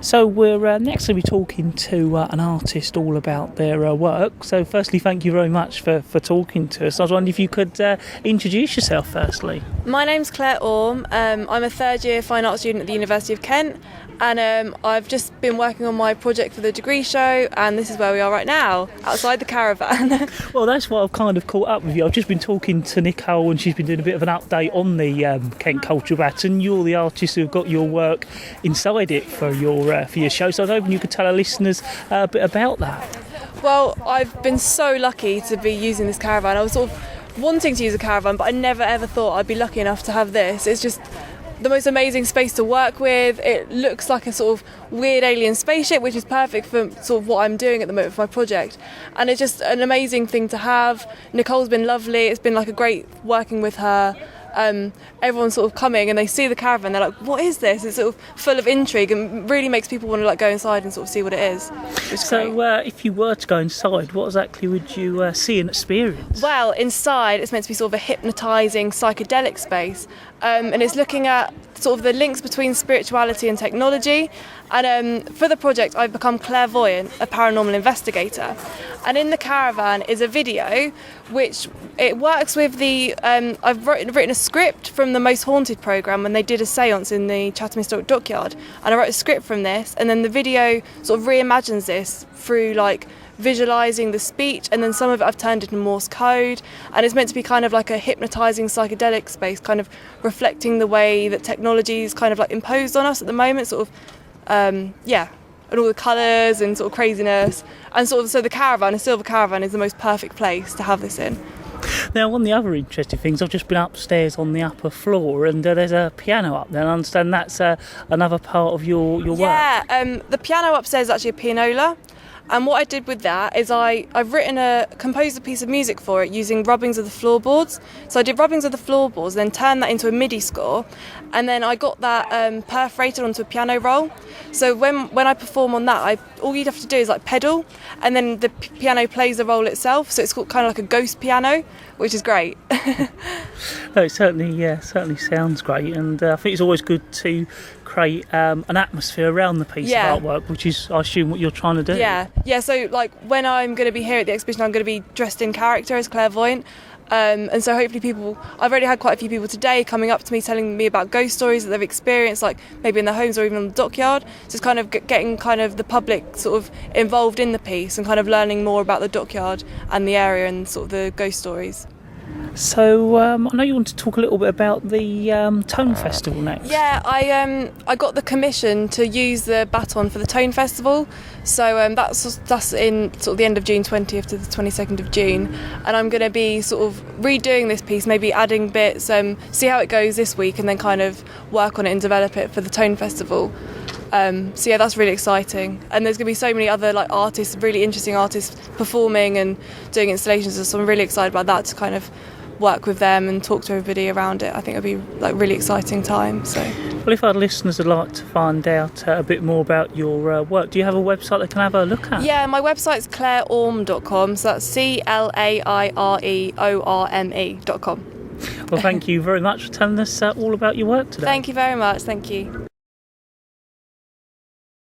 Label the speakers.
Speaker 1: So we're next going to be talking to an artist all about their work. So firstly, thank you very much for talking to us. I was wondering if you could introduce yourself firstly.
Speaker 2: My name's Claire Orme. I'm a third year fine art student at the University of Kent, and I've just been working on my project for the degree show, and this is where we are right now, outside the caravan.
Speaker 1: Well, that's why I've kind of caught up with you. I've just been talking to Nicole, and she's been doing a bit of an update on the Kent Cultural Bat, and you're the artist who've got your work inside it for your show. So I was hoping you could tell our listeners a bit about that.
Speaker 2: Well, I've been so lucky to be using this caravan. I was sort of wanting to use a caravan, but I never ever thought I'd be lucky enough to have this. It's just the most amazing space to work with. It looks like a sort of weird alien spaceship, which is perfect for sort of what I'm doing at the moment for my project. And it's just an amazing thing to have. Nicole's been lovely. It's been like a great working with her. Everyone's sort of coming and they see the caravan, they're like, what is this? It's sort of full of intrigue and really makes people want to like go inside and sort of see what it is.
Speaker 1: So if you were to go inside, what exactly would you see and experience?
Speaker 2: Well, inside it's meant to be sort of a hypnotising psychedelic space, and it's looking at sort of the links between spirituality and technology. And for the project I've become clairvoyant, a paranormal investigator, and in the caravan is a video which it works with the I've written a script from the Most Haunted programme when they did a séance in the Chatham Historic Dockyard, and I wrote a script from this, and then the video sort of reimagines this through like visualising the speech, and then some of it I've turned into Morse code, and it's meant to be kind of like a hypnotising psychedelic space, kind of reflecting the way that technology is kind of like imposed on us at the moment, sort of and all the colours and sort of craziness, and sort of so the caravan, a silver caravan, is the most perfect place to have this in.
Speaker 1: Now, one of the other interesting things, I've just been upstairs on the upper floor, and there's a piano up there, and I understand that's another part of your work.
Speaker 2: Yeah, the piano upstairs is actually a pianola. And what I did with that is I've composed a piece of music for it using rubbings of the floorboards. So I did rubbings of the floorboards, then turned that into a MIDI score, and then I got that perforated onto a piano roll. So when I perform on that, all you'd have to do is like pedal, and then the piano plays the roll itself. So it's kind of like a ghost piano, which is great.
Speaker 1: No, it certainly sounds great, and I think it's always good to create an atmosphere around the piece of artwork, which is, I assume, what you're trying to do.
Speaker 2: Yeah. So like when I'm going to be here at the exhibition, I'm going to be dressed in character as clairvoyant. And so hopefully I've already had quite a few people today coming up to me telling me about ghost stories that they've experienced, like maybe in their homes or even on the dockyard. So it's kind of getting kind of the public sort of involved in the piece and kind of learning more about the dockyard and the area and sort of the ghost stories.
Speaker 1: So I know you want to talk a little bit about the Tone Festival next.
Speaker 2: Yeah, I got the commission to use the baton for the Tone Festival. So that's in sort of the end of June, 20th to the 22nd of June, and I'm going to be sort of redoing this piece, maybe adding bits, see how it goes this week, and then kind of work on it and develop it for the Tone Festival. So yeah, that's really exciting, and there's going to be so many other like artists, really interesting artists performing and doing installations, so I'm really excited about that, to kind of work with them and talk to everybody around it. I think it'll be like really exciting time. So,
Speaker 1: well, if our listeners would like to find out a bit more about your work, do you have a website they can have a look at?
Speaker 2: Yeah, my website's claireorme.com, so that's CLAIREORME.com.
Speaker 1: Well, thank you very much for telling us all about your work today.
Speaker 2: Thank you very much. Thank you.